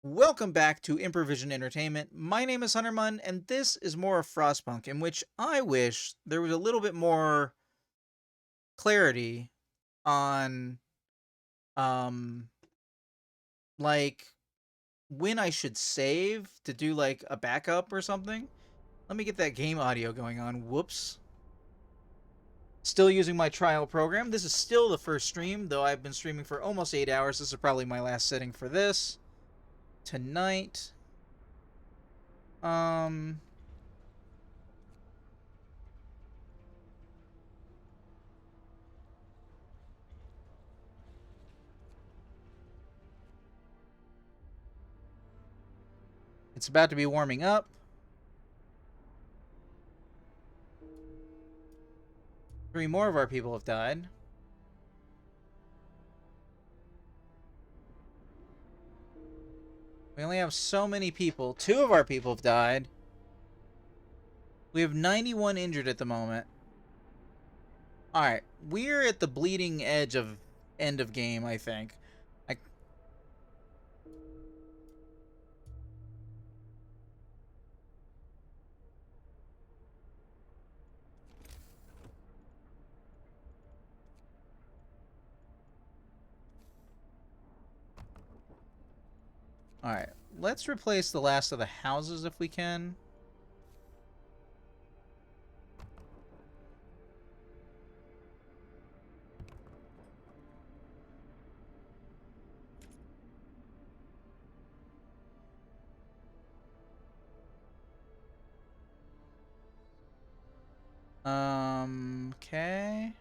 Welcome back to Improvision Entertainment. My name is Huntermun, and this is more of Frostpunk, in which I wish there was a little bit more clarity on, um, like when I should save to do like a backup or something. Let me get that game audio going on. Whoops. Still using my trial program. This is still the first stream, though I've been streaming for almost 8 hours. This is probably my last setting for this. Tonight. Um, it's about to be warming up. 3 more of our people have died. We only have so many people. 2 of our people have died. We have 91 injured at the moment. Alright, we're at the bleeding edge of end of game, I think. Alright, let's replace the last of the houses if we can. Okay.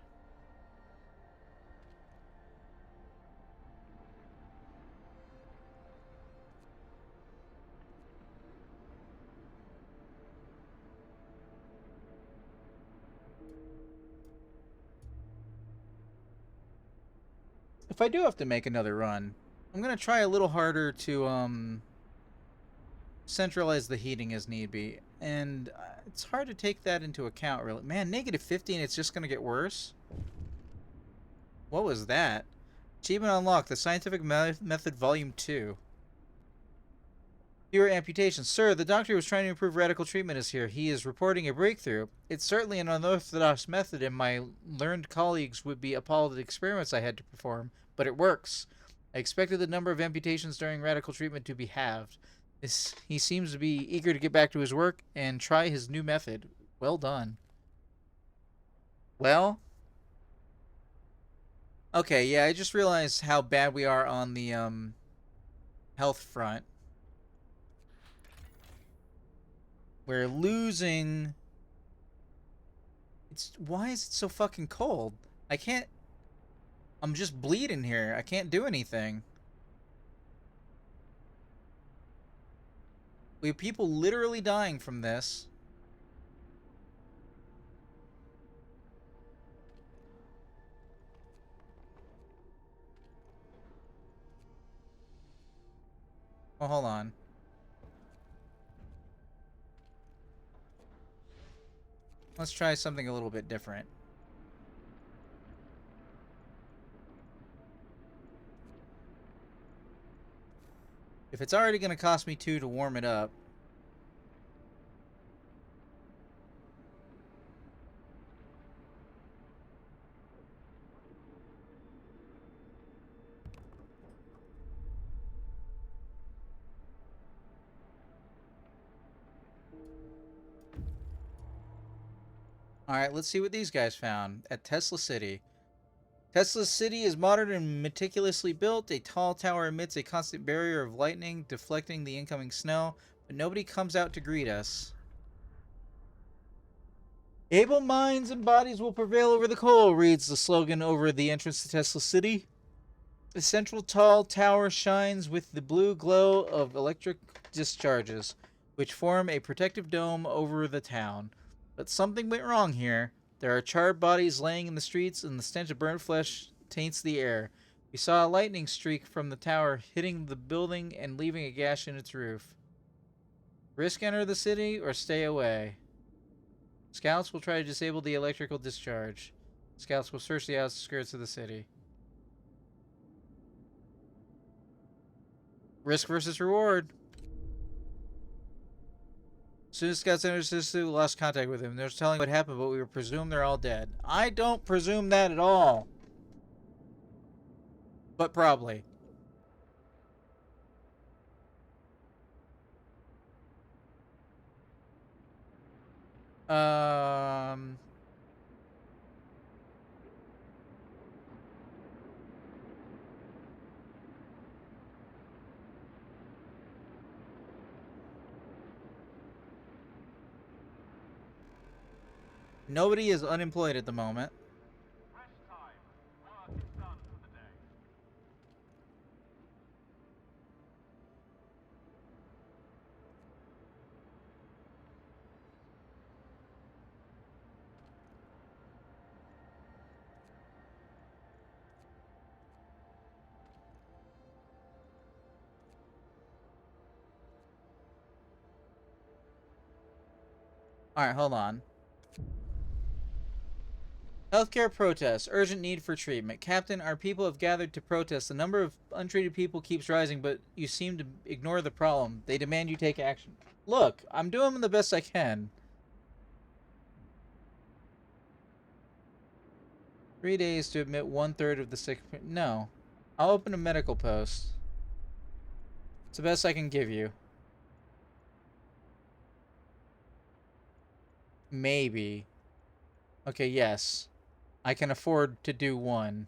If I do have to make another run, I'm gonna try a little harder to, centralize the heating as need be. And it's hard to take that into account, really. Man, negative 50 and it's just gonna get worse? What was that? Achievement unlocked, the Scientific Method Volume 2. Fewer amputations. Sir, the doctor who was trying to improve radical treatment is here. He is reporting a breakthrough. It's certainly an unorthodox method, and my learned colleagues would be appalled at the experiments I had to perform, but it works. I expected the number of amputations during radical treatment to be halved. He seems to be eager to get back to his work and try his new method. Well done. Well, okay, yeah, I just realized how bad we are on the health front. We're losing. Why is it so fucking cold? I can't. I'm just bleeding here. I can't do anything. We have people literally dying from this. Oh, hold on. Let's try something a little bit different. If it's already going to cost me 2 to warm it up. Alright, let's see what these guys found at Tesla City. Tesla City is modern and meticulously built. A tall tower emits a constant barrier of lightning, deflecting the incoming snow, but nobody comes out to greet us. Able minds and bodies will prevail over the cold, reads the slogan over the entrance to Tesla City. The central tall tower shines with the blue glow of electric discharges, which form a protective dome over the town. But something went wrong here. There are charred bodies laying in the streets, and the stench of burnt flesh taints the air. We saw a lightning streak from the tower hitting the building and leaving a gash in its roof. Risk enter the city or stay away. Scouts will try to disable the electrical discharge. Scouts will search the outskirts of the city. Risk versus reward. As soon as Scouts entered the city, we lost contact with him. There's telling what happened, but we presume they're all dead. I don't presume that at all. But probably. Um... Nobody is unemployed at the moment. Rest time. Work is done for the day. Alright, hold on. Healthcare protests. Urgent need for treatment. Captain, our people have gathered to protest. The number of untreated people keeps rising, but you seem to ignore the problem. They demand you take action. Look, I'm doing the best I can. 3 days to admit 1/3 of the sick. No. I'll open a medical post. It's the best I can give you. Maybe. Okay, yes. I can afford to do one.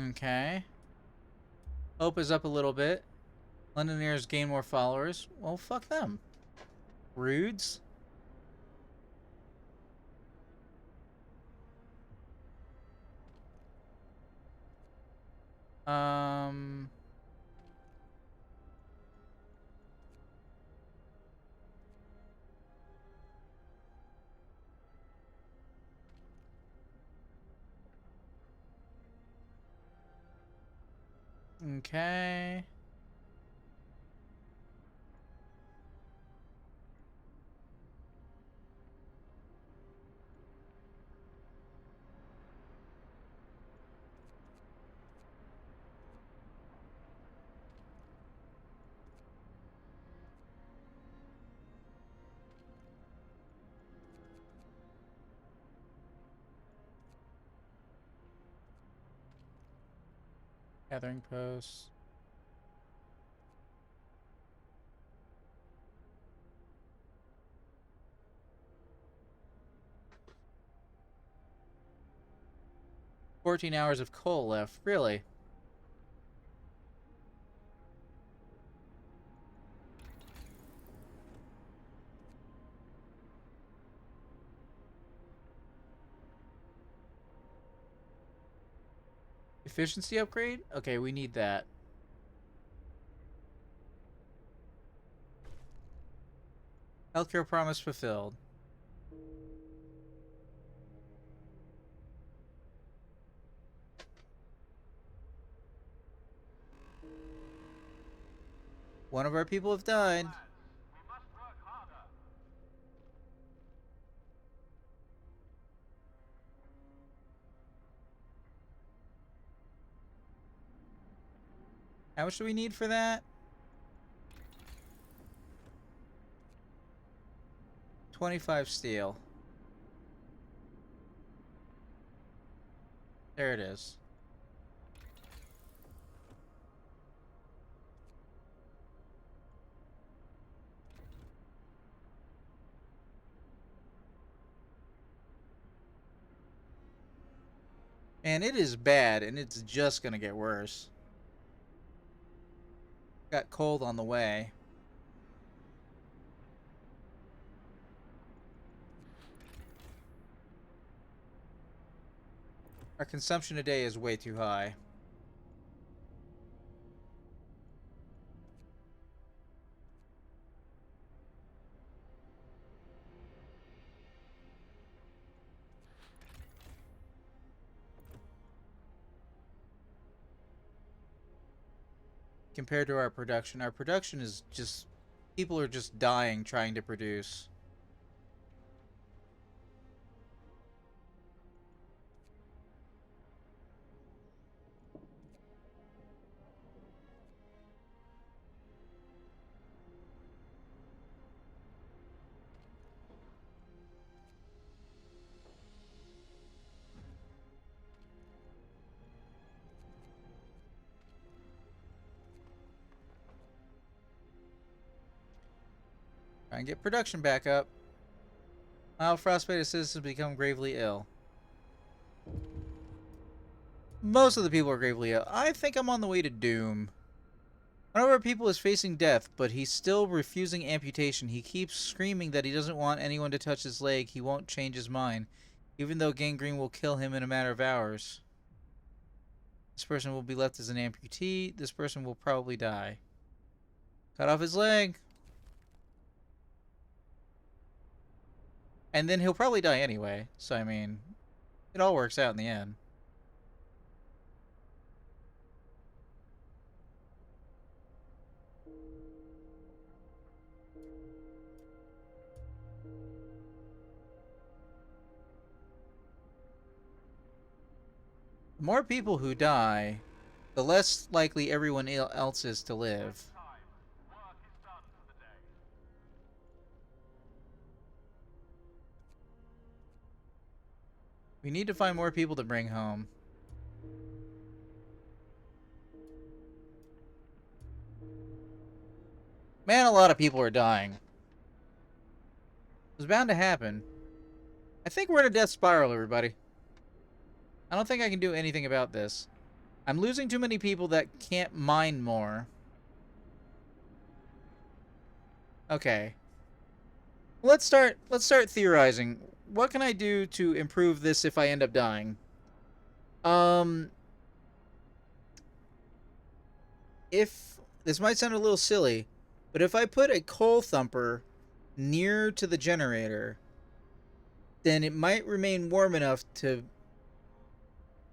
Okay. Hope is up a little bit. Londoners gain more followers. Well, fuck them. Rudes. Um... Okay. Gathering posts. $14 hours of coal left. Really? Efficiency upgrade? Okay, we need that. Healthcare promise fulfilled. One of our people have died. Lads, we must work harder. How much do we need for that? 25 steel. There it is. And it is bad, and it's just gonna get worse. Got cold on the way. Our consumption today is way too high. Compared to our production is just... people are just dying trying to produce. Try and get production back up. While frostbite citizens become gravely ill. Most of the people are gravely ill. I think I'm on the way to doom. One of our people is facing death, but he's still refusing amputation. He keeps screaming that he doesn't want anyone to touch his leg. He won't change his mind, even though gangrene will kill him in a matter of hours. This person will be left as an amputee. This person will probably die. Cut off his leg. And then he'll probably die anyway. So, I mean, it all works out in the end. The more people who die, the less likely everyone else is to live. Work is done for the day. We need to find more people to bring home. Man, a lot of people are dying. It was bound to happen. I think we're in a death spiral, everybody. I don't think I can do anything about this. I'm losing too many people that can't mine more. Okay. Let's start theorizing. What can I do to improve this if I end up dying? If this might sound a little silly, but if I put a coal thumper near to the generator, then it might remain warm enough to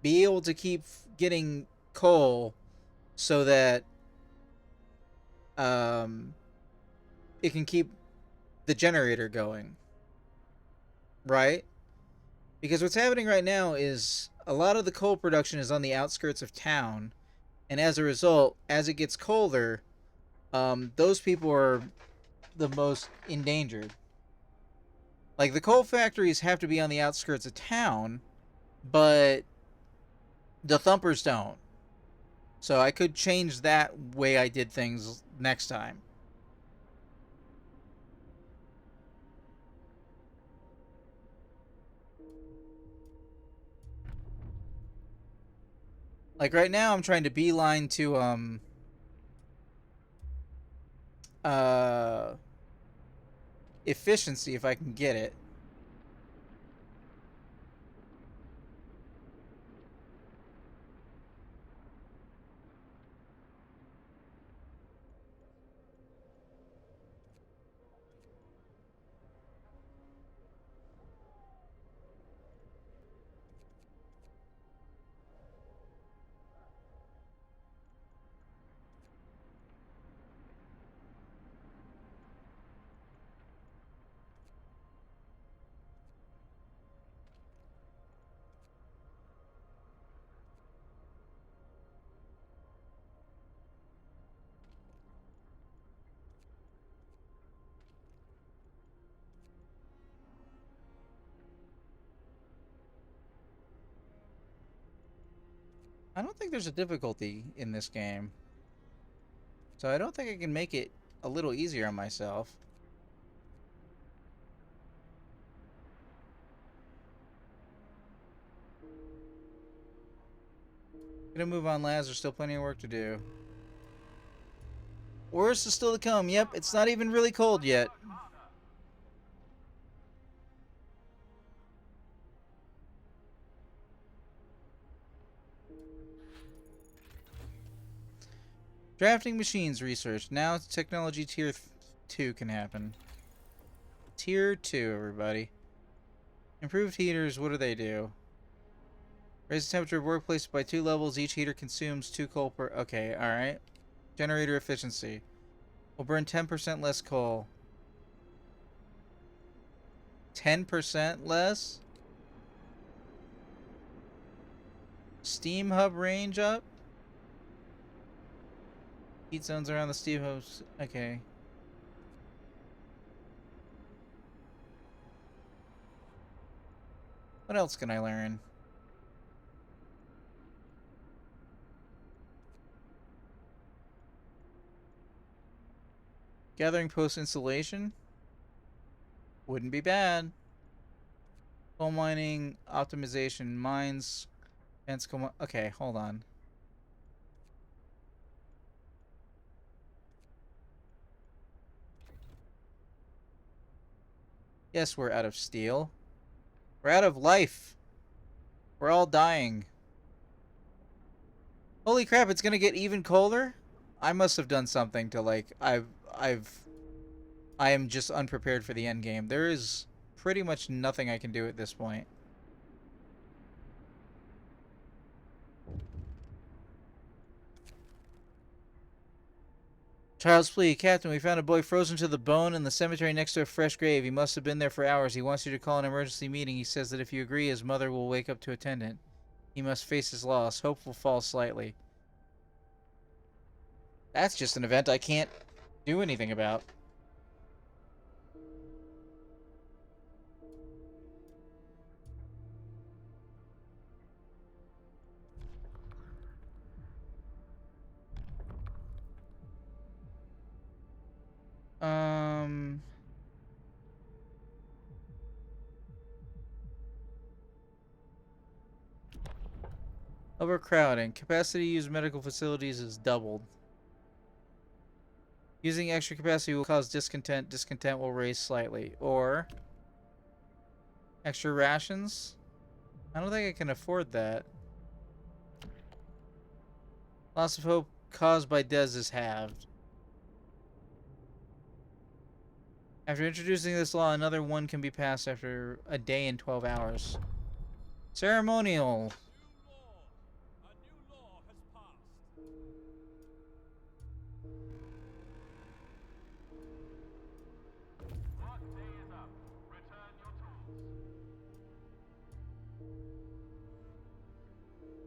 be able to keep getting coal so that it can keep the generator going. Right? Because what's happening right now is a lot of the coal production is on the outskirts of town, and as a result, as it gets colder, those people are the most endangered. Like, the coal factories have to be on the outskirts of town, but the thumpers don't. So I could change that way I did things next time. Like right now I'm trying to beeline to efficiency if I can get it. I don't think there's a difficulty in this game. So I don't think I can make it a little easier on myself. Gonna move on, lads. There's still plenty of work to do. Worse is still to come. Yep, it's not even really cold yet. Drafting machines research. Now technology tier 2 can happen. Tier 2, everybody. Improved heaters, what do they do? Raise the temperature of workplace by 2 levels. Each heater consumes 2 coal per... Okay, alright. Generator efficiency. Will burn 10% less coal. 10% less? Steam hub range up? Heat zones around the steam hubs. Okay. What else can I learn? Gathering post installation? Wouldn't be bad. Coal mining, optimization, mines, fence coal okay, hold on. Yes, we're out of steel. We're out of life. We're all dying. Holy crap, it's gonna get even colder? I must have done something to like I am just unprepared for the end game. There is pretty much nothing I can do at this point. Child's plea. Captain, we found a boy frozen to the bone in the cemetery next to a fresh grave. He must have been there for hours. He wants you to call an emergency meeting. He says that if you agree, his mother will wake up to attend it. He must face his loss. Hope will fall slightly. That's just an event I can't do anything about. Overcrowding. Capacity to use medical facilities is doubled. Using extra capacity will cause discontent. Discontent will raise slightly. Or extra rations? I don't think I can afford that. Loss of hope caused by Dez is halved. After introducing this law, another one can be passed after a day and 12 hours. Ceremonial.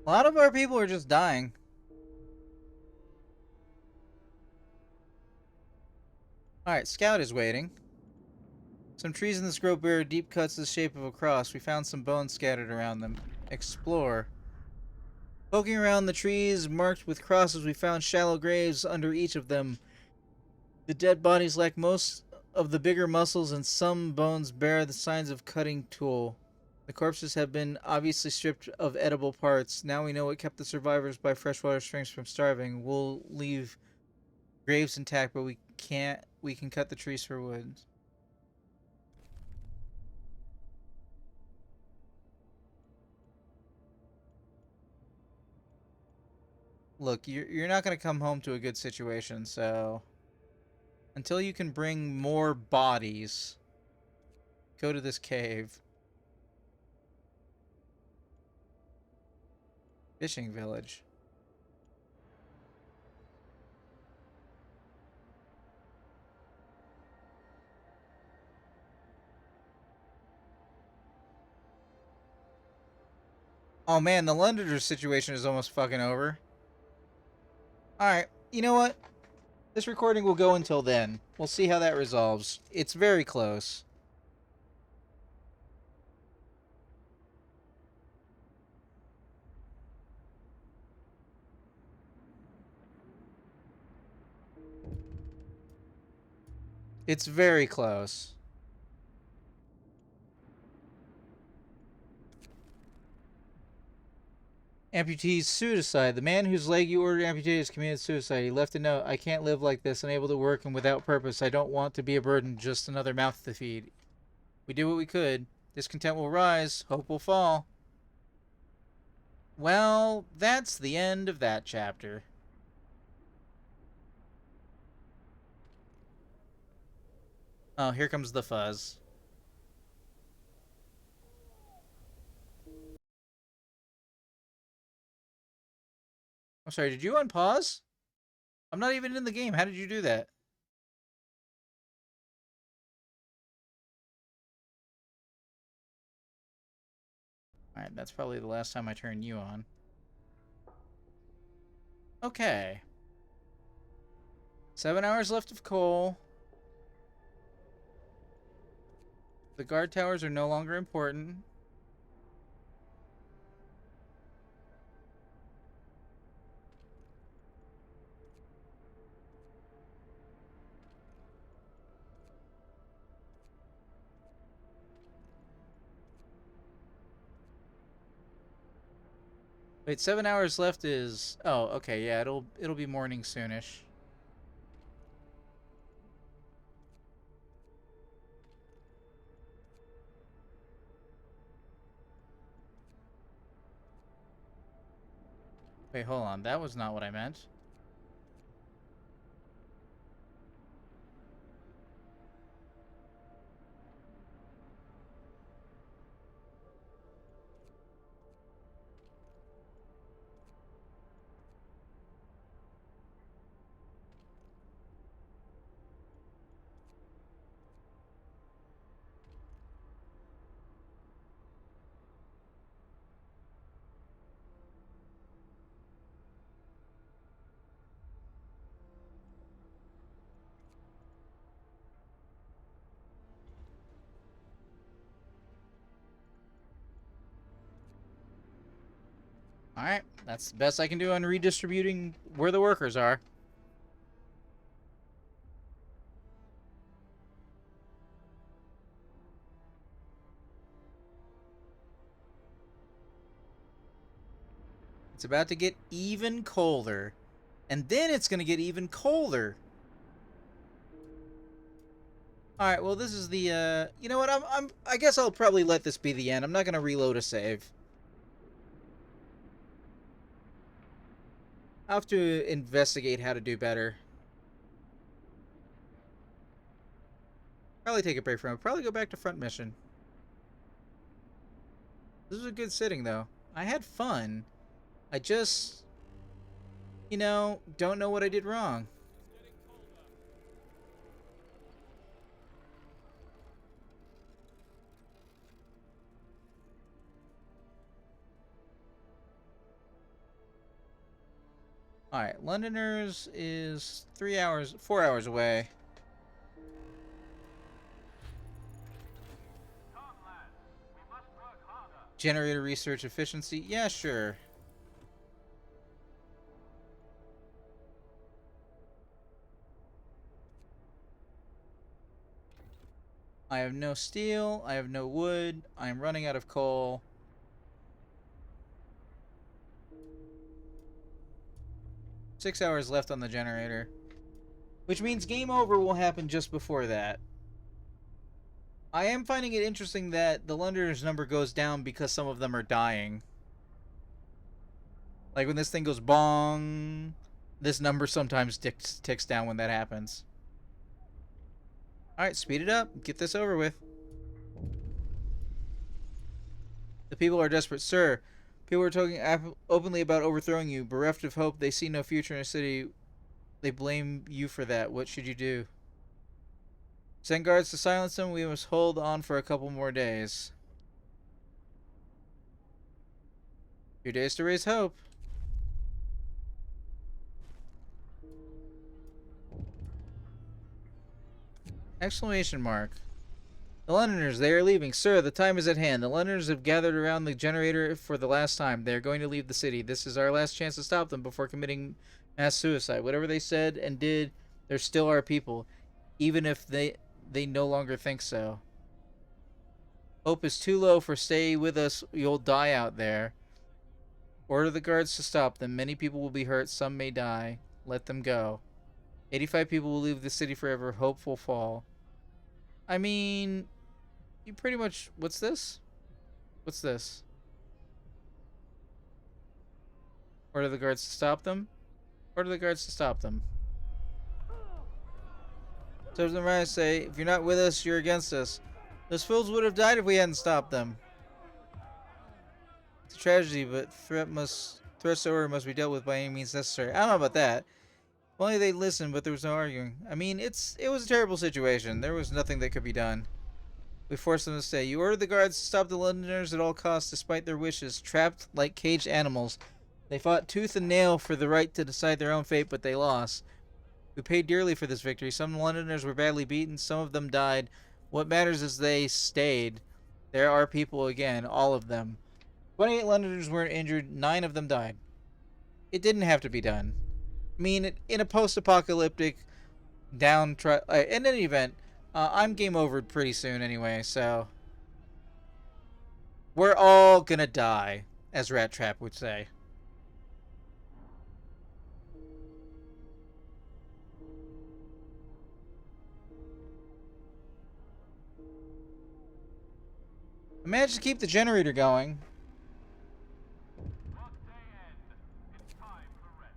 A lot of our people are just dying. Alright, Scout is waiting. Some trees in this grove bear deep cuts the shape of a cross. We found some bones scattered around them. Explore. Poking around the trees marked with crosses, we found shallow graves under each of them. The dead bodies lack most of the bigger muscles, and some bones bear the signs of cutting tool. The corpses have been obviously stripped of edible parts. Now we know what kept the survivors by freshwater springs from starving. We'll leave graves intact, but we can cut the trees for wood. Look, you're not going to come home to a good situation, so until you can bring more bodies, go to this cave. Fishing village. Oh man, the Londoner situation is almost fucking over. Alright, you know what? This recording will go until then. We'll see how that resolves. It's very close. It's very close. Amputee's suicide. The man whose leg you ordered amputated has committed suicide. He left a note. I can't live like this, unable to work and without purpose. I don't want to be a burden, just another mouth to feed. We did what we could. Discontent will rise. Hope will fall. Well, that's the end of that chapter. Oh, here comes the fuzz. I'm sorry, did you unpause? I'm not even in the game. How did you do that? Alright, that's probably the last time I turn you on. Okay. 7 hours left of coal. The guard towers are no longer important. Wait, 7 hours left is... Oh, okay, yeah, it'll be morning soonish. Wait, hold on. That was not what I meant. Alright, that's the best I can do on redistributing where the workers are. It's about to get even colder. And then it's going to get even colder. Alright, well this is the, you know what, I guess I'll probably let this be the end. I'm not going to reload a save. I'll have to investigate how to do better. Probably take a break from it. Probably go back to front mission. This was a good sitting, though. I had fun. I just, you know, don't know what I did wrong. Alright, Londoners is 4 hours away. Come, lads. We must work harder. Generator research efficiency? Yeah, sure. I have no steel. I have no wood. I am running out of coal. Six hours left on the generator. Which means game over will happen just before that. I am finding it interesting that the Londoners number goes down because some of them are dying. Like when this thing goes bong, this number sometimes ticks down when that happens. Alright, speed it up. Get this over with. The people are desperate. Sir, people are talking openly about overthrowing you. Bereft of hope, they see no future in a city. They blame you for that. What should you do? Send guards to silence them. We must hold on for a couple more days. 2 days to raise hope. Exclamation mark. The Londoners, they are leaving. Sir, the time is at hand. The Londoners have gathered around the generator for the last time. They are going to leave the city. This is our last chance to stop them before committing mass suicide. Whatever they said and did, they're still our people, even if they no longer think so. Hope is too low for stay with us. You'll die out there. Order the guards to stop them. Many people will be hurt. Some may die. Let them go. 85 people will leave the city forever. Hopeful fall. I mean, you pretty much... What's this? What's this? Order the guards to stop them? Order the guards to stop them. So the Rise say, if you're not with us, you're against us. Those fools would have died if we hadn't stopped them. It's a tragedy, but threats over must be dealt with by any means necessary. I don't know about that. If only they listened, but there was no arguing. I mean, it was a terrible situation. There was nothing that could be done. We forced them to stay. You ordered the guards to stop the Londoners at all costs, despite their wishes. Trapped like caged animals, they fought tooth and nail for the right to decide their own fate, but they lost. We paid dearly for this victory. Some Londoners were badly beaten. Some of them died. What matters is they stayed. There are people again, all of them. 28 Londoners were injured. 9 of them died. It didn't have to be done. I mean, in a post-apocalyptic, in any event, I'm game over pretty soon anyway, so... We're all gonna die, as Rat Trap would say. I managed to keep the generator going. Workday end. It's time for rest.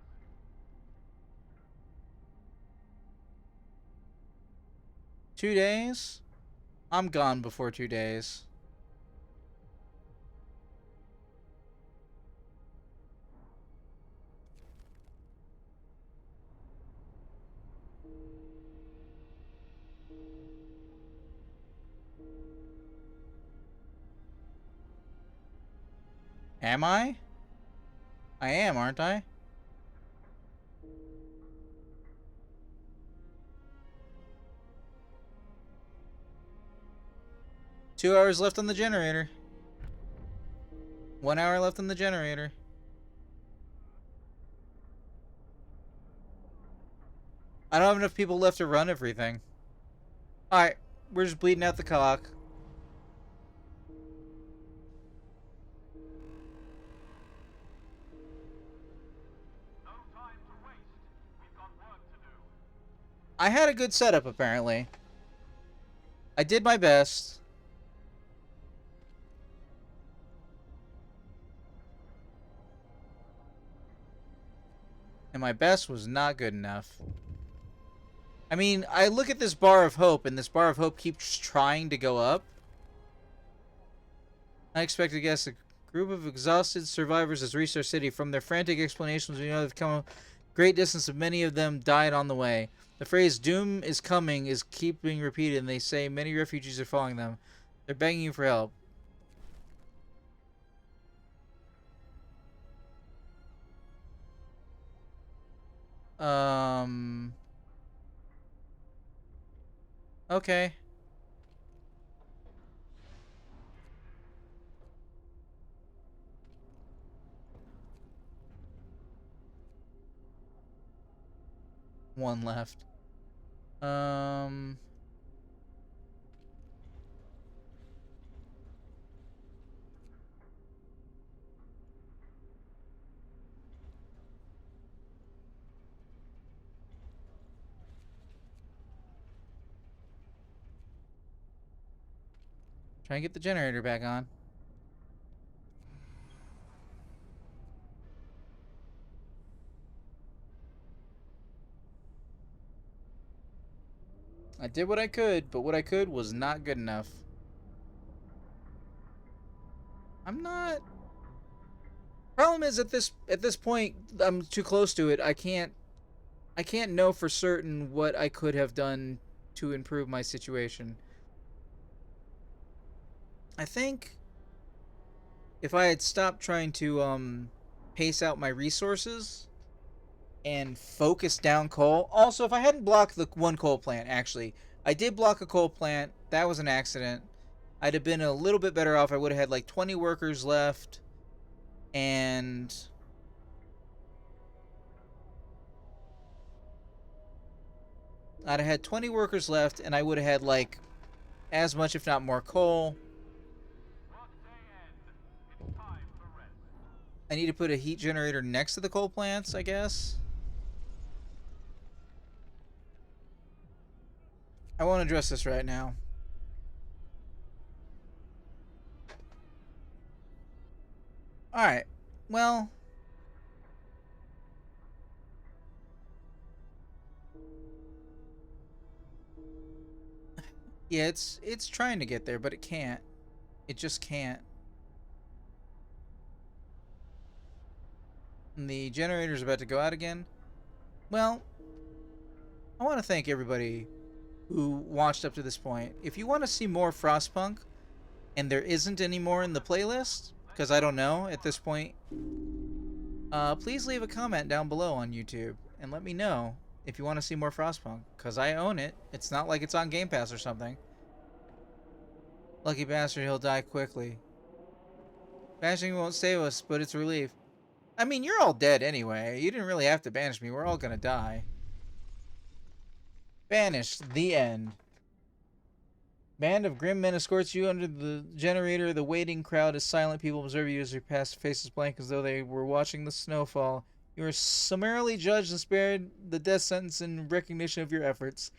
2 days? I'm gone before 2 days. Am I? I am, aren't I? Two hours left on the generator. 1 hour left on the generator. I don't have enough people left to run everything. Alright, we're just bleeding out the cock. No time to waste. We've got work to do. I had a good setup, apparently. I did my best. And my best was not good enough. I mean, I look at this bar of hope, and this bar of hope keeps trying to go up. I expect to guess a group of exhausted survivors has reached our city. From their frantic explanations, we know they've come a great distance, and many of them died on the way. The phrase "doom is coming" is keeping repeated, and they say many refugees are following them. They're begging you for help. Okay. One left. Try and get the generator back on. I did what I could, but what I could was not good enough. I'm not... Problem is, at this point, I'm too close to it. I can't know for certain what I could have done to improve my situation. I think if I had stopped trying to pace out my resources and focus down coal. Also, if I hadn't blocked the one coal plant, actually, I did block a coal plant. That was an accident. I'd have been a little bit better off. I would have had like 20 workers left, and I'd have had 20 workers left, and I would have had like as much, if not more, coal. Workday end. It's time for rest. I need to put a heat generator next to the coal plants, I guess. I won't address this right now. Alright. Well, yeah, it's trying to get there, but it can't. It just can't. And the generator's about to go out again. Well, I want to thank everybody who watched up to this point. If you want to see more Frostpunk, and there isn't any more in the playlist, because I don't know at this point, please leave a comment down below on YouTube and let me know if you want to see more Frostpunk, because I own it. It's not like it's on Game Pass or something. Lucky bastard, he'll die quickly. Banishing won't save us, but it's a relief. I mean, you're all dead anyway. You didn't really have to banish me. We're all gonna die. Banished. The end. Band of grim men escorts you under the generator. The waiting crowd is silent. People observe you as you pass, faces blank as though they were watching the snowfall. You are summarily judged and spared the death sentence in recognition of your efforts.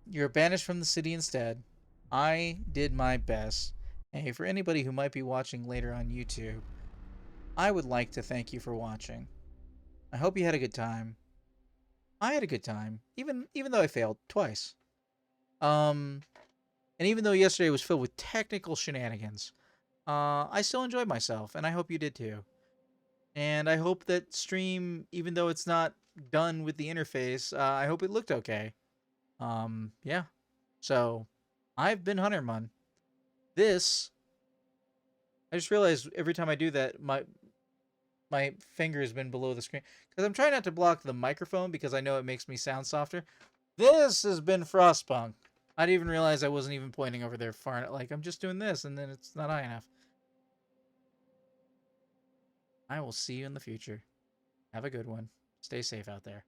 You're banished from the city instead. I did my best. Hey, for anybody who might be watching later on YouTube, I would like to thank you for watching. I hope you had a good time. I had a good time, even though I failed twice. And even though yesterday was filled with technical shenanigans, I still enjoyed myself, and I hope you did too. And I hope that stream, even though it's not done with the interface, I hope it looked okay. Yeah. So, I've been Huntermun. This, I just realized every time I do that, my finger has been below the screen. Because I'm trying not to block the microphone because I know it makes me sound softer. This has been Frostpunk. I didn't even realize I wasn't even pointing over there far. Like, I'm just doing this, and then it's not high enough. I will see you in the future. Have a good one. Stay safe out there.